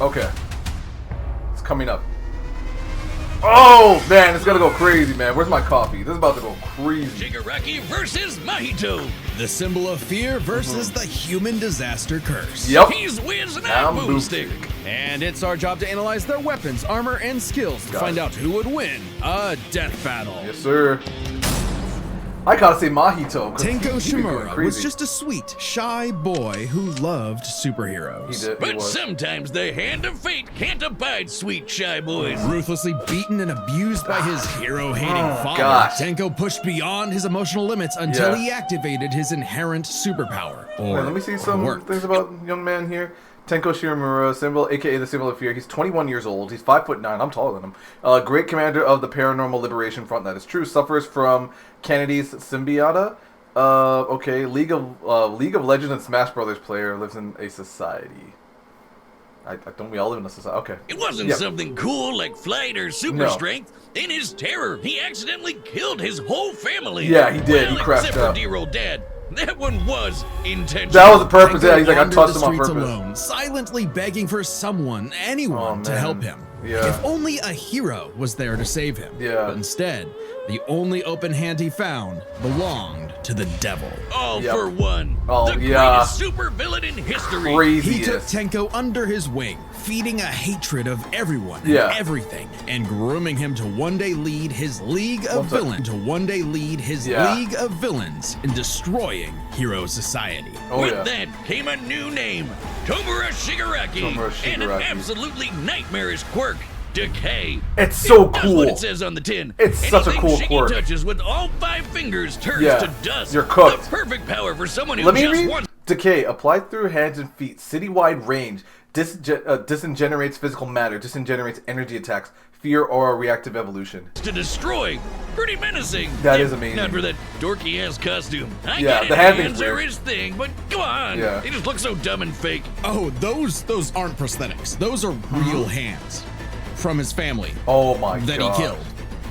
Okay. It's coming up. Oh, man, it's gonna go crazy, man. Where's my coffee? This is about to go crazy. Shigaraki versus Mahito. The symbol of fear versus the human disaster curse. Yep. He's Wiz and I'm I'm Boomstick. And it's our job to analyze their weapons, armor, and skills to find out who would win a death battle. Yes, sir. I gotta say Mahito. Tenko He's going Shimura crazy. was just a sweet, shy boy who loved superheroes. He did. He But was. sometimes the hand of fate can't abide sweet shy boys. Ruthlessly beaten and abused by his hero-hating father, gosh. Tenko pushed beyond his emotional limits until Yeah. he activated his inherent superpower. Or Wait, let me see some work. things about young man here. Tenko Shimura, symbol, aka the symbol of fear. He's 21 years old. He's 5'9". I'm taller than him. Great commander of the Paranormal Liberation Front. That is true. Suffers from Kennedy's symbiote. Okay. League of Legends and Smash Brothers player. Lives in a society. I don't we all live in a society? Okay. It wasn't Yeah. something cool like flight or super No. strength. In his terror, he accidentally killed his whole family. Yeah, he did. Well, He crashed except for out. dear old dad. That one was intentional. That was the purpose. Tenko Yeah, he's like, I wandered touched the him on streets purpose. alone, silently begging for someone, anyone, Oh, to man. help him. Yeah. If only a hero was there to save him. Yeah. But instead, the only open hand he found belonged to the devil. All Yep. for one. Oh, the yeah. greatest super villain in history. He took Craziest. Tenko under his wing, feeding a hatred of everyone and Yeah. everything, and grooming him to one day lead his League of What's that? Villains. To one day lead his Yeah. League of Villains in destroying Hero Society. Oh With yeah. that came a new name, Tomura Shigaraki, Tomura and an Shigaraki. absolutely nightmarish quirk, Decay. It's so It does cool. what it says on the tin. It's such a Anything cool Shiggy quirk. touches with all 5 fingers turns Yeah, to dust. you're cooked. The perfect power for someone who Let me just read. wants Decay. Applied through hands and feet. Citywide range. Disingenerates physical matter. Disingenerates energy attacks. Fear or reactive evolution. to destroy. Pretty menacing. That If is amazing. Not for that dorky ass costume. I Yeah, get it, the hand thing's hands are weird. his thing, but come on. Yeah. They just look so dumb and fake. Oh, those aren't prosthetics. Those are real hands from his family Oh my that god. he killed,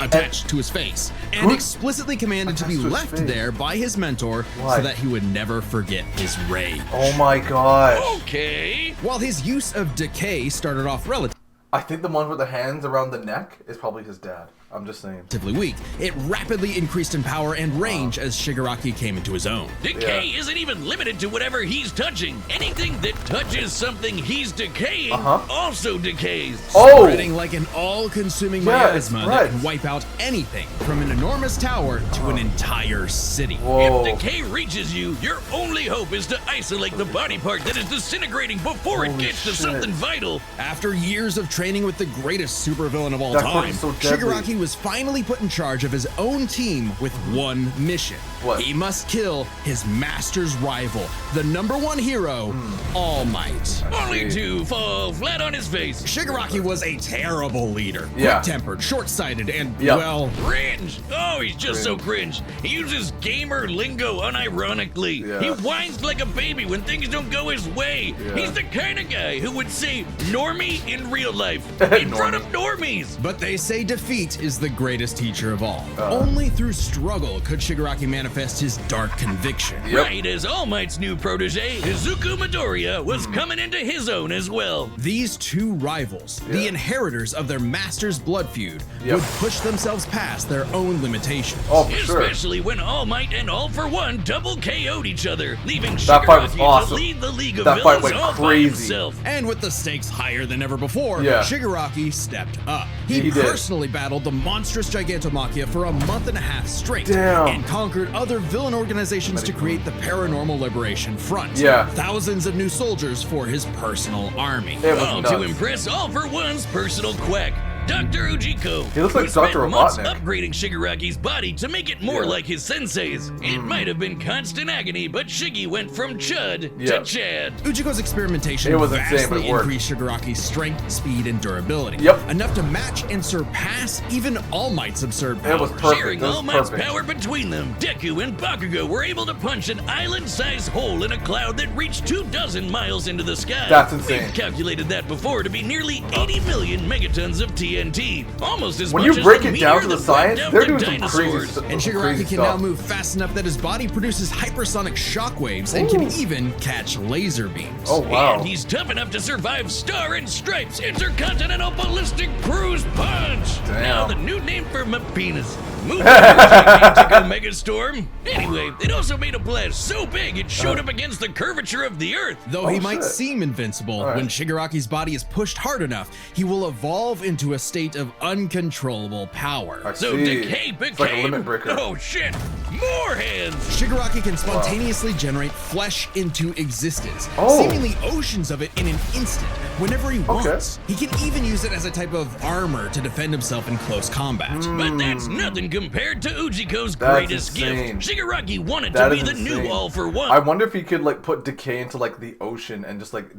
attached to his face, and Who- explicitly commanded to be Attached to his left face? there by his mentor Why? so that he would never forget his rage. Oh my gosh. Okay. While his use of decay started off relatively I think the one with the hands around the neck is probably his dad. I'm just saying. weak, it rapidly increased in power and range as Shigaraki came into his own. Decay isn't even limited to whatever he's touching. Anything that touches something he's decaying also decays. Oh! Spreading like an all-consuming Yeah, it miasma that spreads. can wipe out anything from an enormous tower to an entire city. Whoa. If decay reaches you, your only hope is to isolate the body part that is disintegrating before it Holy gets to shit. something vital. After years of training with the greatest supervillain of all That quirk time, is so deadly. Shigaraki was finally put in charge of his own team with one mission. What? He must kill his master's rival, the #1 hero, All Might. Only to fall flat on his face. Shigaraki was a terrible leader. Yeah. Quick-tempered, short-sighted, and, Yeah. well, Cringe! Oh, he's just so cringe. He uses gamer lingo unironically. Yeah. He whines like a baby when things don't go his way. Yeah. He's the kind of guy who would say normie in real life, in front of Normie. normies. but they say defeat is the greatest teacher of all. Only through struggle could Shigaraki manifest his dark conviction. Yep. Right as All Might's new protege, Izuku Midoriya, was coming into his own as well. These two rivals, the Yeah. inheritors of their master's blood feud, Yep. would push themselves past their own limitations. Oh, for sure. Especially when All Might and All for One double KO'd each other, leaving That fight was Shigaraki awesome. to lead the League of That fight Villains went all by crazy. himself. And with the stakes higher than ever before, Yeah. Shigaraki stepped up. He He did. personally battled the monstrous Gigantomachia for a month and a half straight, Damn. and conquered other villain organizations to create the Paranormal Liberation Front. Yeah. Thousands of new soldiers for his personal army. It was All nuts. to impress All for One's personal quack, Dr. Ujiko. He looks who like spent Dr. months Robotnik. upgrading Shigaraki's body to make it more Yeah. like his sensei's. It might have been constant agony, but Shiggy went from Chud Yeah. to Chad. Ujiko's experimentation It was insane, but vastly it worked. increased Shigaraki's strength, speed, and durability. Yep. Enough to match and surpass even All Might's absurd powers. It was perfect. Sharing That was All Might's perfect. power between them, Deku and Bakugo were able to punch an island-sized hole in a cloud that reached 24 miles into the sky. That's insane. We've calculated that before to be nearly 80 million megatons of TNT. TNT, almost as When much you as break the it down meteor to the that science, wiped out they're the doing some crazy dinosaurs. stuff. And Shigaraki can now move fast enough that his body produces hypersonic shockwaves and can even catch laser beams. Oh, wow. And he's tough enough to survive Star and Stripes Intercontinental Ballistic Cruise Punch. Damn. Now the new name for my penis. Move on, Megastorm. Anyway, it also made a blast so big it showed up against the curvature of the Earth. Though he might seem invincible, when Shigaraki's body is pushed hard enough, he will evolve into a state of uncontrollable power. So Decay became... It's like a limit breaker. Oh shit! More hands! Shigaraki can spontaneously generate flesh into existence, Oh. seemingly oceans of it in an instant, whenever he wants. He can even use it as a type of armor to defend himself in close combat. But that's nothing compared to Ujiko's That's greatest insane. gift. Shigaraki wanted That to be is the insane. new All for One. I wonder if he could like put decay into like the ocean and just like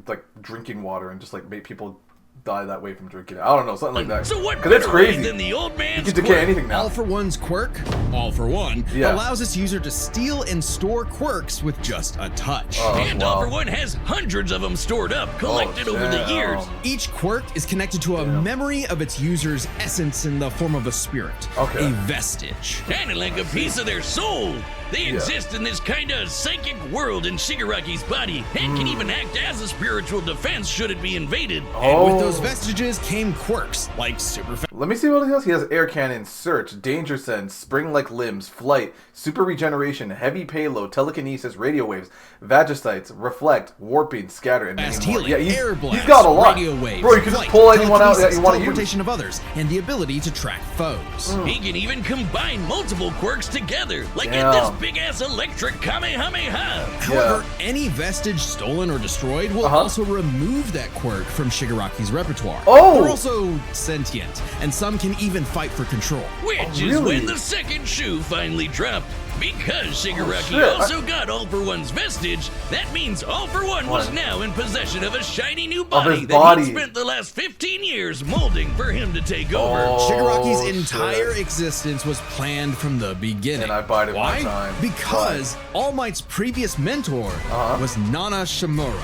drinking water and just like make people die that way from drinking it. I don't know, something like that. So what Because it's better way crazy. than the old You man's can decay quirk? anything now. All for One's quirk, All for One, Yeah. allows its user to steal and store quirks with just a touch. Oh, And wow. All for One has hundreds of them stored up, collected over the damn. years. Each quirk is connected to a memory of its user's essence in the form of a spirit, Okay. a vestige. Kind of like a piece of their soul. They exist in this kind of psychic world in Shigaraki's body and can even act as a spiritual defense should it be invaded. Oh. And with those vestiges came quirks like super Let me see what he has. He has air cannon, search, danger sense, spring-like limbs, flight, super regeneration, heavy payload, telekinesis, radio waves, vagocytes, reflect, warping, scatter, and many fast more. healing, Yeah, air blast, he's got a lot. radio waves, Bro, you can just flight, pull anyone out that telekinesis, you want to use. teleportation of others, and the ability to track foes. He can even combine multiple quirks together, like in Damn. this big-ass electric Kamehameha. However, any vestige stolen or destroyed will also remove that quirk from Shigaraki's repertoire. Oh! They're also sentient, and some can even fight for control. Which is when the second shoe finally dropped. Because Shigaraki shit. also got All for One's vestige, that means All for One was now in possession of a shiny new body his that body. he'd spent the last 15 years molding for him to take over. Shigaraki's shit. entire existence was planned from the beginning. And I bided my Why? time. Because All Might's previous mentor was Nana Shimura,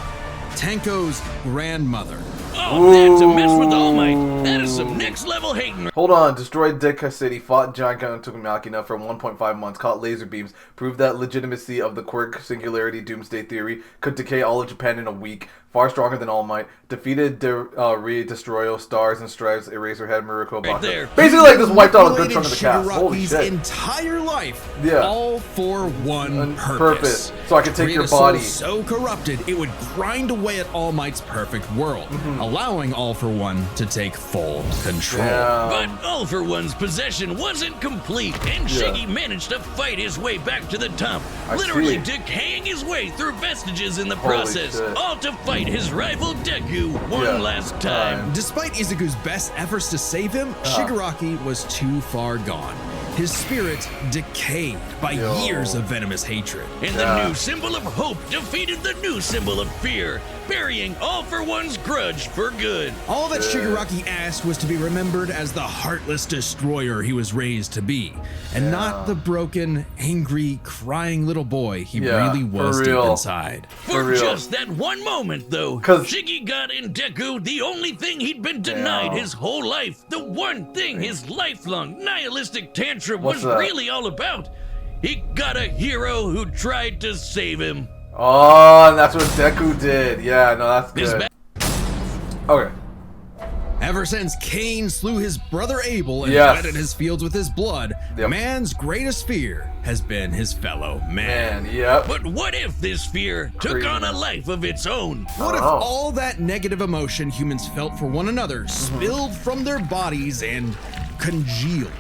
Tenko's grandmother. Oh, that's a mess with All Might. That is some next level hating. Hold on, destroyed Deca City, fought Giant Gun and took Machina for 1.5 months, caught laser beams, proved that legitimacy of the quirk singularity doomsday theory, could decay all of Japan in a week, far stronger than All Might, defeated Destroyo, Stars and Stripes, Eraserhead, Miracle, Right there. Basically like just wiped out a good chunk of the cast. Shigaraki's Holy shit. entire life, Yeah. all for one And purpose. So I could take Create your a soul body. so corrupted it would grind away at All Might's perfect world, allowing All for One to take full control. Yeah. But All for One's possession wasn't complete, and Shiggy managed to fight his way back to the top, I literally see. decaying his way through vestiges in the Holy process, shit. all to fight his rival Deku one last time. Despite Izuku's best efforts to save him, Shigaraki was too far gone. His spirit decayed by years of venomous hatred. And the new symbol of hope defeated the new symbol of fear, burying All for One's grudge for good. All that Shigaraki asked was to be remembered as the heartless destroyer he was raised to be, and not the broken, angry, crying little boy he really was for deep real. inside. For real. just that one moment, though, 'Cause- Shiggy got in Deku the only thing he'd been denied his whole life. The one thing his lifelong nihilistic tantrum What's was that? really all about. He got a hero who tried to save him. Oh, and that's what Deku did. Yeah, no, that's His good. Okay. Ever since Cain slew his brother Abel and Yes. wetted his fields with his blood, Yep. man's greatest fear has been his fellow man. Man, yep. But what if this fear took on a life of its own? What if Oh. all that negative emotion humans felt for one another spilled from their bodies and congealed?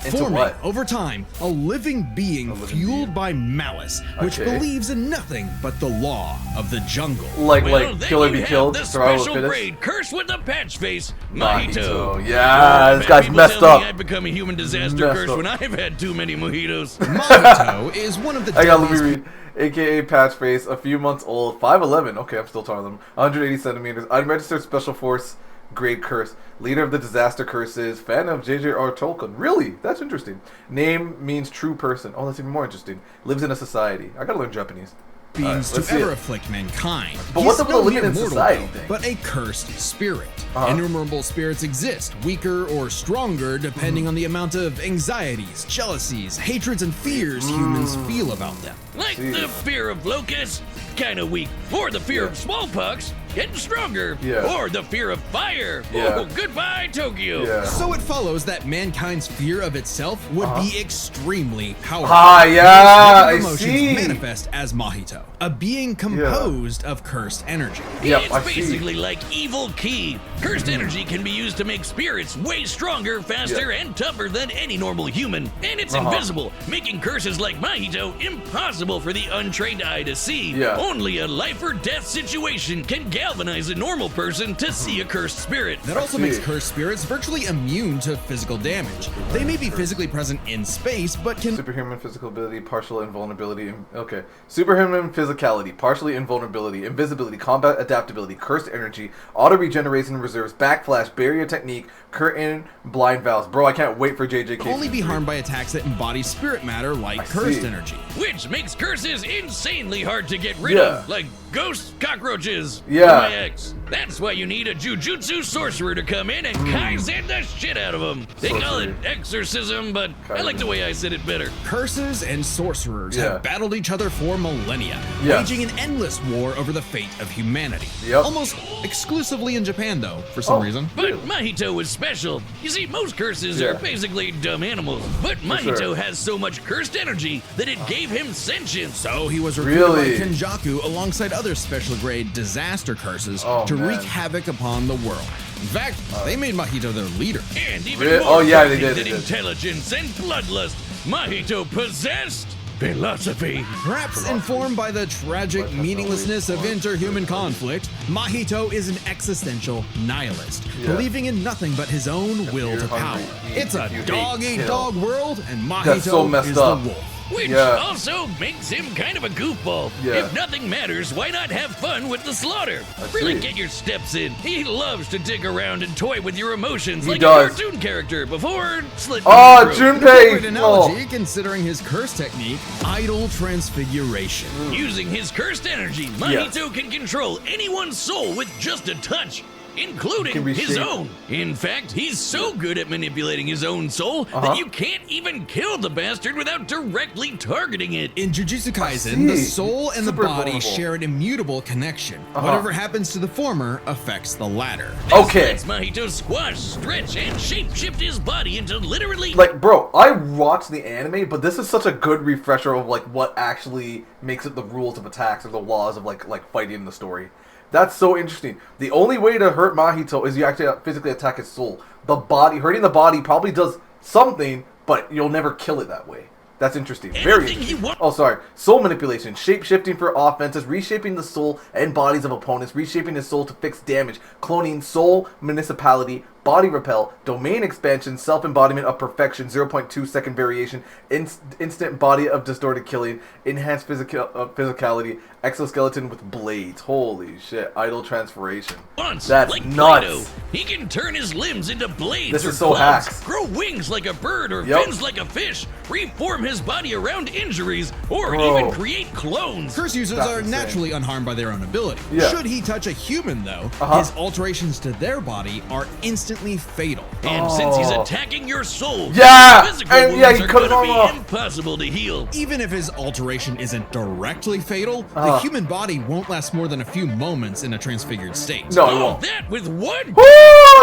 Into Forming, what? over time, a living being fueled by malice, which Okay. believes in nothing but the law of the jungle. Like Then kill or you be have killed, the survival of the special fittest. braid cursed with the patch face, Mahito. Yeah, this Bad guy's people messed tell up. me I've become a human disaster Messed curse up. when I've had too many mojitos. Mahito is one of the I got, let me deadliest read. AKA Patchface, a few months old, 5'11". Okay, I'm still taller than him. 180 centimeters. Unregistered Special Force grade curse. Leader of the disaster curses. Fan of J.J.R. Tolkien. Really? That's interesting. Name means true person. Oh, that's even more interesting. Lives in a society. I gotta learn Japanese. beings let's to see ever it. afflict mankind. But He's what's up with no the living mere in mortal, society though, thing? but a cursed spirit. Uh-huh. Innumerable spirits exist, weaker or stronger depending Mm-hmm. on the amount of anxieties, jealousies, hatreds, and fears humans feel about them. Like See. the fear of locusts, kinda weak. Or the fear of smallpox, getting stronger. Yeah. Or the fear of fire. Yeah. Oh, goodbye, Tokyo. Yeah. So it follows that mankind's fear of itself would be extremely powerful. Ah, yeah, These I negative see. emotions manifest as Mahito, a being composed of cursed energy. Yep, It's I see. basically like evil ki. Cursed energy can be used to make spirits way stronger, faster, Yeah. and tougher than any normal human. And it's invisible, making curses like Mahito impossible for the untrained eye to see. Yeah. Only a life or death situation can galvanize a normal person to see a cursed spirit. That also see. makes cursed spirits virtually immune to physical damage. They may be physically present in space, but can Superhuman physical ability, partial invulnerability. Okay. Superhuman physicality, partially invulnerability, invisibility, combat adaptability, cursed energy, auto regeneration reserves, backflash, barrier technique, curtain, blind vows. Bro, I can't wait for JJK. only be harmed by attacks that embody spirit matter like I cursed see. energy. Which makes curses insanely hard to get rid Yeah. of, like ghosts, cockroaches, Yeah. or my ex. That's why you need a Jujutsu sorcerer to come in and Kaizen the shit out of them. They call it Sorcery. exorcism, but I like Kaizen. the way I said it better. Curses and sorcerers Yeah. have battled each other for millennia, Yeah. waging an endless war over the fate of humanity. Yep. Almost exclusively in Japan, though, for some Oh. reason. But Mahito was special. You see, most curses Yeah. are basically dumb animals. But Mahito sure. has so much cursed energy that it gave him sentience. So he was recruited Really? by Kenjaku alongside other special grade disaster curses Oh, to man. wreak havoc upon the world. In fact, they made Mahito their leader. And even Really? more Oh, yeah, they frightening did, they than did. intelligence and bloodlust, Mahito possessed philosophy. Perhaps informed by the tragic meaninglessness of interhuman conflict, Mahito is an existential nihilist, Yeah. believing in nothing but his own will you're to power. hungry, eat. It's a If you hate, dog-eat-dog kill. world, and Mahito That's so messed is the up. wolf. Which Yeah. also makes him kind of a goofball. Yeah. If nothing matters, why not have fun with the slaughter? Really see. get your steps in. He loves to dig around and toy with your emotions He like does. a cartoon character before slitting Oh, your throat. Great Junpei! analogy, Oh. considering his curse technique, idol transfiguration. Using his cursed energy, Mahito can control anyone's soul with just a touch, Can including his reshape- own. In fact, he's so good at manipulating his own soul that you can't even kill the bastard without directly targeting it. In Jujutsu Kaisen, see. the soul and the Super body vulnerable. share an immutable connection. Whatever happens to the former affects the latter. Okay. Lets Mahito squash, stretch, and shapeshift his body into literally Like, bro, I watched the anime, but this is such a good refresher of like what actually makes it the rules of attacks or the laws of like fighting in the story. That's so interesting. The only way to hurt Mahito is you actually physically attack his soul. The body, hurting the body probably does something, but you'll never kill it that way. That's interesting. Very Anything he interesting. wa- Oh, sorry. Soul manipulation. Shape-shifting for offenses. Reshaping the soul and bodies of opponents. Reshaping his soul to fix damage. Cloning soul municipality. Body repel. Domain expansion. Self-embodiment of perfection. 0.2 second variation. Instant body of distorted killing. Enhanced physicality. Exoskeleton with blades. Holy shit. Idol transformation. Once, That's like nuts. Play-Doh. He can turn his limbs into blades This or is so claws, hacks. grow wings like a bird or Yep. fins like a fish, reform his body around injuries, or Bro. even create clones. Curse users That's are insane. naturally unharmed by their own ability. Yeah. Should he touch a human, though, his alterations to their body are instantly fatal. And since he's Oh. attacking your soul, Yeah! physical And wounds yeah, he are cut his gonna arm be off. impossible to heal. Even if his alteration isn't directly fatal, the human body won't last more than a few moments in a transfigured state. No, it Oh, won't. that with one. Woo!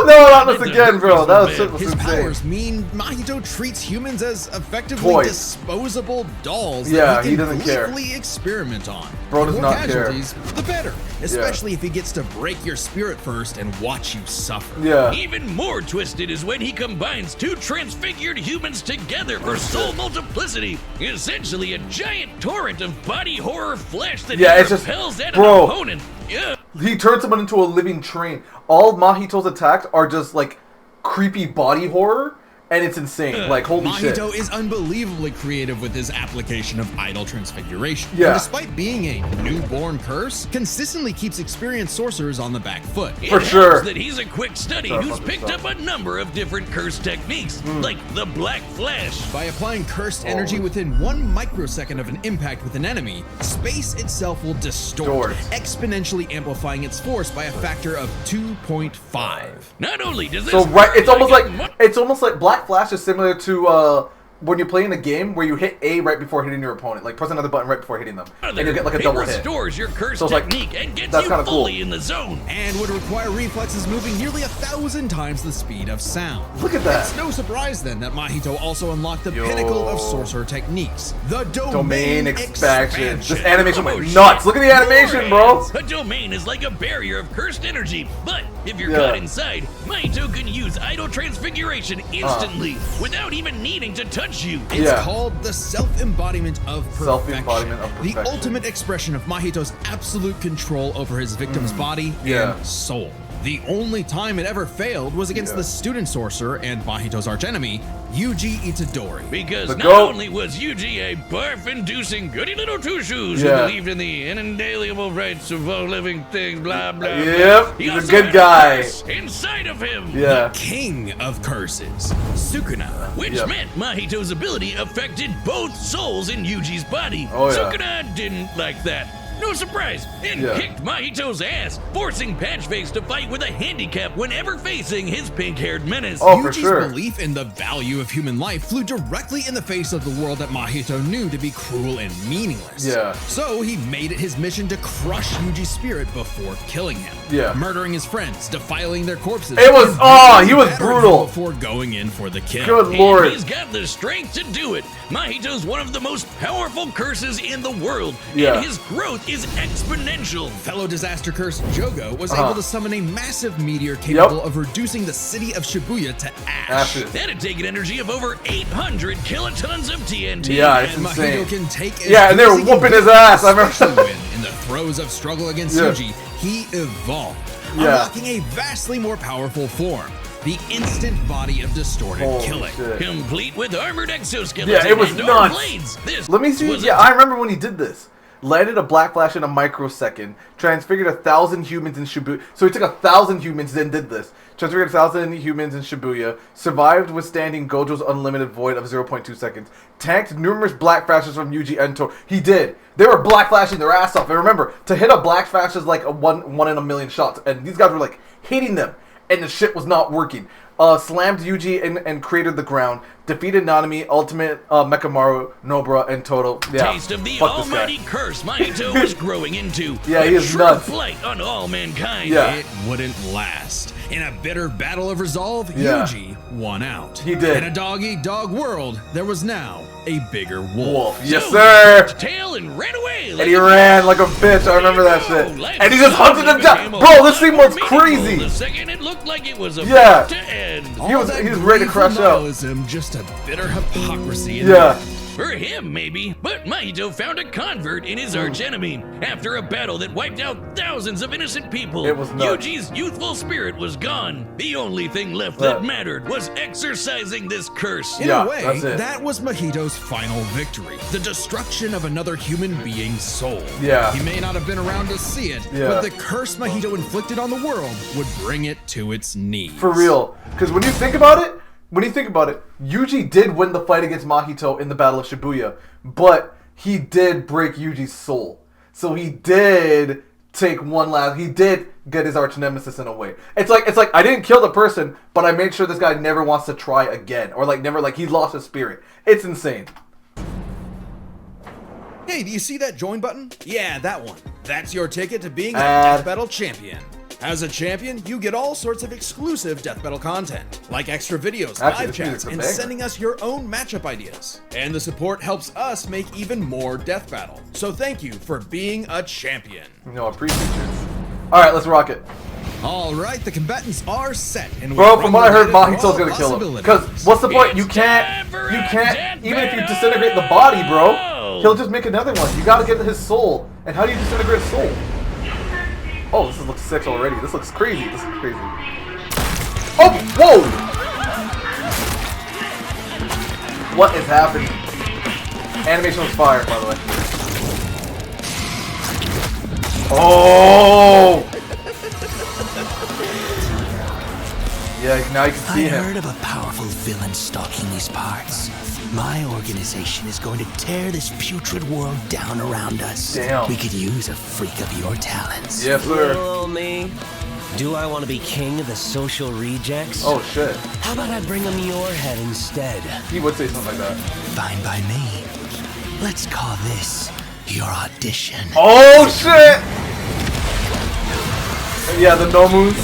No, not this The again, bro. hurt That was was, so bad. was His insane. powers mean Mahito treats humans as effectively Toys. disposable dolls Yeah, that he he can doesn't care. gleefully experiment on. Bro The does more not care. casualties, the better. Especially if he gets to break your spirit first and watch you suffer. Yeah. Even more twisted is when he combines two transfigured humans together for soul multiplicity. Essentially a giant torrent of body horror flesh that Yeah, he it's just- repels at bro. an opponent. Yeah. He turns someone into a living train. All Mahito's attacks are just like creepy body horror, and it's insane. Like, holy shit. Mahito is unbelievably creative with his application of idol transfiguration. Yeah. And despite being a newborn curse, consistently keeps experienced sorcerers on the back foot. For sure. That he's a quick study who's picked up a number of different curse techniques, like the Black Flash. By applying cursed energy within 1 microsecond of an impact with an enemy, space itself will distort, exponentially amplifying its force by a factor of 2.5. Not only does this So it's almost like Black Flash is similar to when you're playing a game where you hit A right before hitting your opponent, like press another button right before hitting them, and you get like a double hit. Restores your curse So it's like, technique and gets that's you kinda fully cool. in the zone. And would require reflexes moving nearly 1,000 times the speed of sound. Look at that. It's no surprise then that Mahito also unlocked the pinnacle of sorcerer techniques, the domain expansion. This animation went nuts. Look at the animation, bro. A domain is like a barrier of cursed energy, but if you're caught inside, Mahito can use idol transfiguration instantly without even needing to touch you. It's called the self-embodiment of perfection. Self-embodiment of perfection. The ultimate expression of Mahito's absolute control over his victim's body and soul. The only time it ever failed was against the student sorcerer and Mahito's archenemy, Yuji Itadori. Because not only was Yuji a barf-inducing goody little two-shoes who believed in the inalienable rights of all living things, blah, blah, blah. He he's also a good had guy. curse inside of him. The king of curses, Sukuna. Which meant Mahito's ability affected both souls in Yuji's body. Oh, yeah. Sukuna didn't like that. No surprise, and kicked Mahito's ass, forcing Patchface to fight with a handicap whenever facing his pink-haired menace. Oh, for Yuji's sure. belief in the value of human life flew directly in the face of the world that Mahito knew to be cruel and meaningless. So he made it his mission to crush Yuji's spirit before killing him. Murdering his friends, defiling their corpses. It was, he was brutal. Before going in for the kill. Good lord. And he's got the strength to do it. Mahito's one of the most powerful curses in the world, and his growth is exponential. Fellow disaster curse Jogo was able to summon a massive meteor capable of reducing the city of Shibuya to ash. That had taken energy of over 800 kilotons of TNT. Yeah, it's and insane. Mahito can take And they were whooping his ass. I remember. When, in the throes of struggle against Yuji, he evolved, unlocking a vastly more powerful form. The instant body of distorted killing. Complete with armored exoskeletons it was and nuts. blades. This Let me see. I remember when he did this. Landed a Black Flash in a microsecond. Transfigured 1,000 humans in Shibuya. So he took 1,000 humans, then did this. Transfigured 1,000 humans in Shibuya. Survived withstanding Gojo's unlimited void of 0.2 seconds. Tanked numerous Black Flashes from Yuji and Tor. He did. They were Black Flashing their ass off. And remember, to hit a Black Flash is like a one in a million shots. And these guys were like hitting them. And the shit was not working. Slammed Yuji and cratered the ground. Defeated Nanami, Ultimate, Mekamaru, Nobara, and Toto. Taste of the almighty curse Mahito was growing into. He is nuts. Flight on all mankind. It wouldn't last. In a bitter battle of resolve, Yuji won out. He did. In a dog-eat-dog world, there was now a bigger wolf. Yes, sir. Tail and ran away. And he ran like a bitch. I remember that shit. And he just hunted them down. Bro, this thing was crazy. The second it looked like it was about to end. He was ready to crash out. Just a bitter hypocrisy. For him, maybe, but Mahito found a convert in his archenemy. After a battle that wiped out thousands of innocent people, it was nuts. Yuji's youthful spirit was gone. The only thing left that mattered was exorcising this curse. In a way, that was Mahito's final victory. The destruction of another human being's soul. He may not have been around to see it, but the curse Mahito inflicted on the world would bring it to its knees. For real. Because when you think about it, Yuji did win the fight against Mahito in the Battle of Shibuya, but he did break Yuji's soul. So he did take one last. He did get his arch nemesis in a way. It's like I didn't kill the person, but I made sure this guy never wants to try again, or he lost his spirit. It's insane. Hey, do you see that join button? Yeah, that one. That's your ticket to being a Death Battle champion. As a champion, you get all sorts of exclusive Death Battle content, like extra videos, live chats, and sending us your own matchup ideas. And the support helps us make even more Death Battle. So thank you for being a champion. No, I appreciate you. Alright, let's rock it. Alright, the combatants are set. And bro, from what I heard, Mahito's gonna kill him. Because what's the point? You can't, even if you disintegrate the body, bro, he'll just make another one. You gotta get his soul. And how do you disintegrate his soul? Oh, this looks sick already. This looks crazy. Oh, whoa! What is happening? Animation was fire, by the way. Oh! Yeah, now you can see him. I heard of a powerful villain stalking these parts. My organization is going to tear this putrid world down around us. Damn. We could use a freak of your talents. Yes, sir. Little me. Do I want to be king of the social rejects? Oh, shit. How about I bring him your head instead? He would say something like that. Fine by me. Let's call this your audition. Oh, shit! Yeah, the no moves.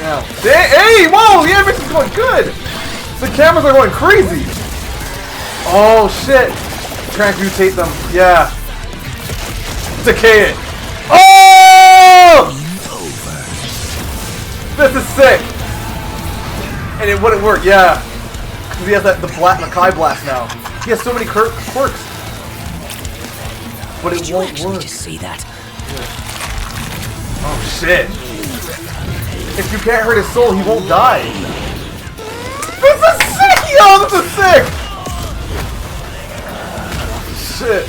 Damn. Hey, whoa! The animation's going good! The cameras are going crazy! Oh, shit! Transmutate them. Yeah. Decay it. Oh! This is sick! And it wouldn't work, yeah. Because he has the Kai Blast now. He has so many quirks. But it won't work. Just see that. Oh shit. If you can't hurt his soul, he won't die. This is sick, yo! This is sick! Shit.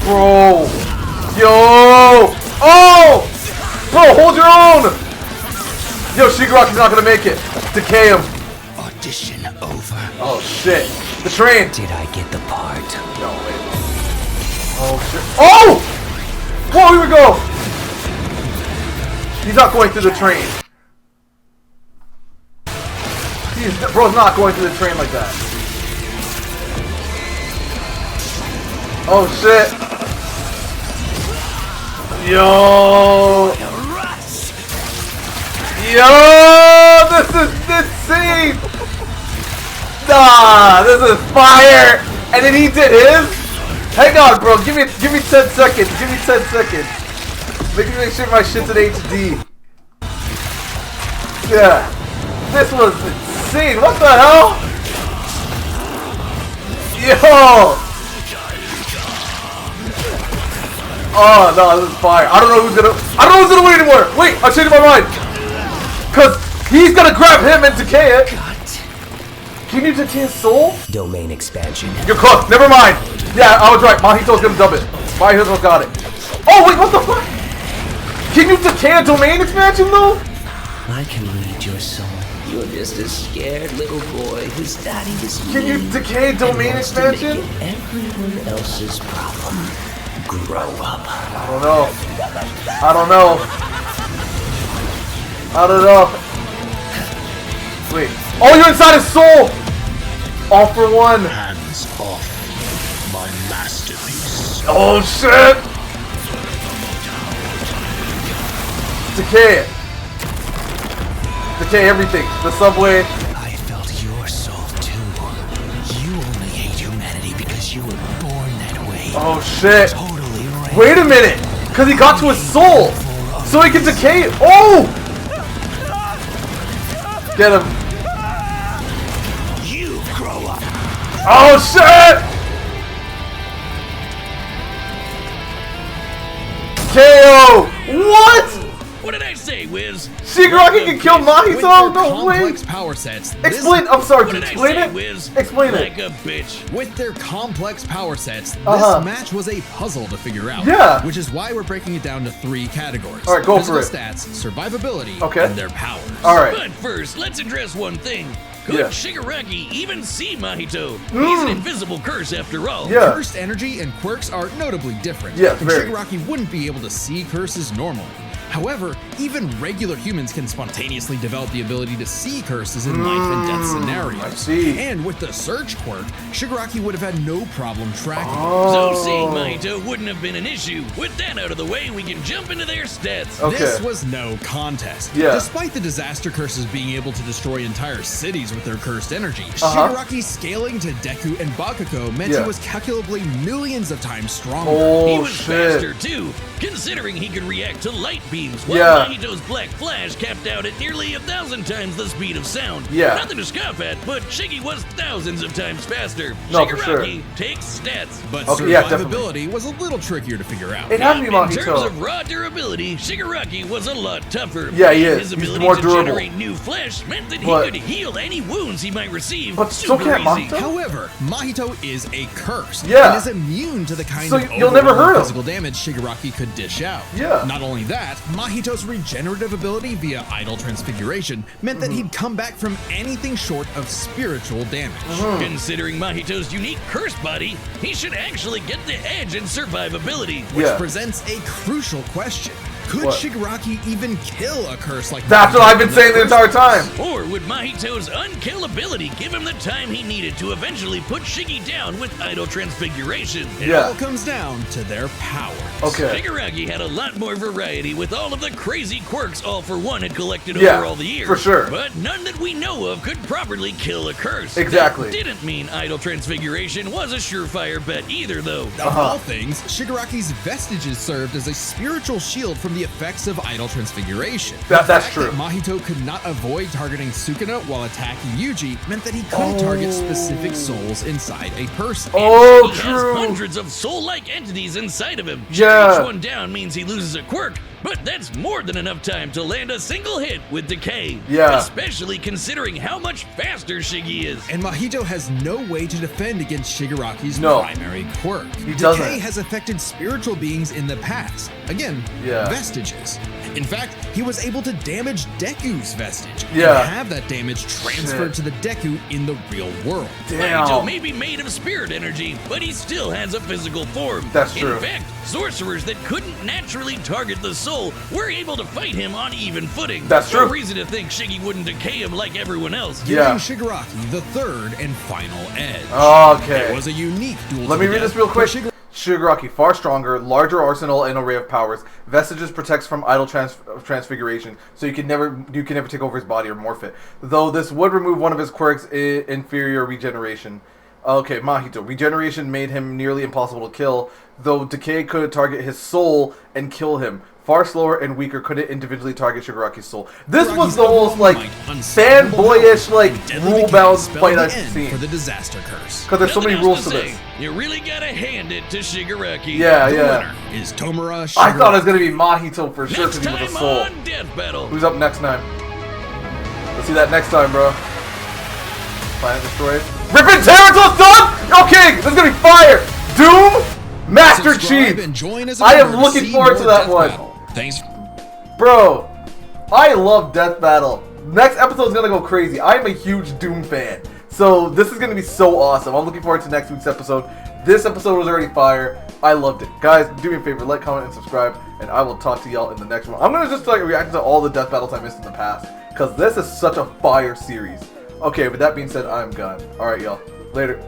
Bro. Yo! Oh! Bro, hold your own! Yo, Shigaraki's not gonna make it. Decay him. Audition over. Oh shit. The train. Did I get the part? No, wait. Oh shit. Oh! Whoa, here we go! He's not going through the train. Bro's not going through the train like that. Oh shit. Yo! Yo! This is insane! Nah, this is fire! And then he did his? Hang on, bro. Give me 10 seconds. Give me 10 seconds. Make sure my shit's in HD. Yeah. This was insane. What the hell? Yo! Oh no, this is fire. I don't know who's gonna win anymore. Wait, I'm changing my mind. Cause he's gonna grab him and decay it. Can you decay his soul? Domain expansion. You're cooked. Never mind. Yeah, I was right. Mahito's gonna dub it. Mahito's got it. Oh wait, what the fuck? Can you decay a domain expansion though? I can read your soul. You're just a scared little boy whose daddy is Can you decay domain expansion? Everyone else's problem. Grow up. I don't know. I don't know. I don't know. Wait. Oh, you're inside his soul! All for one. Hands off my masterpiece. Oh shit! Decay it. Decay everything. The subway. I felt your soul too. You only hate humanity because you were born that way. Oh shit! Totally right. Wait a minute! Because he got to his soul! So he can decay it! Oh! Get him. You grow up. Oh shit! KO! What? What did I say, Wiz? Shigaraki can kill Mahito? No way! complex power sets, Explain, I'm sorry, What can did you explain I say, it? Wiz? Explain Like it. a bitch. With their complex power sets, this match was a puzzle to figure out. Yeah. Which is why we're breaking it down to 3 categories. All right, go Physical for it. stats, survivability, Okay. and their powers. Alright. But first, let's address one thing. Could Yeah. Shigaraki even see Mahito? He's an invisible curse after all. Yeah. Cursed energy and quirks are notably different. Yeah, and very. Shigaraki wouldn't be able to see curses normally. However, even regular humans can spontaneously develop the ability to see curses in life and death scenarios. I see. And with the search quirk, Shigaraki would have had no problem tracking it. Oh. So seeing Mahito wouldn't have been an issue. With that out of the way, we can jump into their stats. Okay. This was no contest. Yeah. Despite the disaster curses being able to destroy entire cities with their cursed energy, Shigaraki scaling to Deku and Bakugo meant Yeah. he was calculably millions of times stronger. Oh He was shit. faster too, considering he could react to light beams beams, while Yeah. Mahito's Black Flash capped out at nearly 1,000 times the speed of sound. Yeah. Nothing to scoff at, but Shiggy was thousands of times faster. No, for Shigaraki takes stats. But Okay, yeah, definitely. survivability was a little trickier to figure out. It had to be In terms Mahito. of raw durability, Shigaraki was a lot tougher. Yeah, he is. His He's ability more to durable. generate new flesh meant that But- he could heal any wounds he might receive. But so super can't easy. Mahito? However, Mahito is a curse Yeah. and is immune to the kind So of you'll never overwhelming hurt him. physical damage Shigaraki could dish out. Yeah. Not only that, Mahito's regenerative ability via idle transfiguration meant that he'd come back from anything short of spiritual damage. Considering Mahito's unique curse body, he should actually get the edge in survivability. Which Yeah. presents a crucial question. Could What? Shigaraki even kill a curse like That's what Mahito I've been in saying the first entire place? time. Or would Mahito's unkillability give him the time he needed to eventually put Shiggy down with idle transfiguration? It Yeah. all comes down to their powers. Okay. Shigaraki had a lot more variety with all of the crazy quirks All For One had collected Yeah, over all the years. for sure. But none that we know of could properly kill a curse. Exactly. That didn't mean idle transfiguration was a surefire bet either, though. Of all things, Shigaraki's vestiges served as a spiritual shield from the effects of idle transfiguration. That's The fact true. That Mahito could not avoid targeting Sukuna while attacking Yuji meant that he couldn't target specific souls inside a person. Oh, He has true. hundreds of soul-like entities inside of him. Yeah. Each one down means he loses a quirk, but that's more than enough time to land a single hit with Decay. Yeah. Especially considering how much faster Shiggy is. And Mahito has no way to defend against Shigaraki's No. primary quirk. He Decay doesn't. has affected spiritual beings in the past. Again, Yeah. vestiges. In fact, he was able to damage Deku's vestige Yeah. and have that damage transferred to the Deku in the real world. Mahito Damn. may be made of spirit energy, but he still has a physical form. That's true. In fact, sorcerers that couldn't naturally target the soul were able to fight him on even footing. That's No true. reason to think Shiggy wouldn't decay him like everyone else. Giving Yeah. Shigaraki the third and final edge. Okay. It was a unique duel. Let to me the read death, this real but quick. Shigaraki Shigaraki, far stronger, larger arsenal and array of powers. Vestiges protects from idle transfiguration, so you can never take over his body or morph it. Though this would remove one of his quirks, inferior regeneration. Okay, Mahito. Regeneration made him nearly impossible to kill, though Decay could target his soul and kill him. Far slower and weaker, couldn't individually target Shigaraki's soul. This was the most, like, fanboyish, like, rule-bound fight I've seen. for the disaster curse. Because there's so Nothing many else rules to say. this. You really gotta hand it to Shigaraki. Yeah, The yeah. winner is Tomura Shigaraki. I thought it was going to be Mahito for sure, Next because he was a time soul. on Death Battle. Who's up next time? Let's see that next time, bro. Planet destroyed. Rip and tear until it's done! Okay, this is gonna be fire! Doom, Master Subscribe Chief! and join as a I am member to looking see forward to more that Death one. Battle. Thanks. Bro, I love Death Battle. Next episode's gonna go crazy. I am a huge Doom fan. So this is gonna be so awesome. I'm looking forward to next week's episode. This episode was already fire. I loved it. Guys, do me a favor, like, comment, and subscribe, and I will talk to y'all in the next one. I'm gonna just like react to all the Death Battles I missed in the past, because this is such a fire series. Okay, with that being said, I'm gone. Alright, y'all. Later.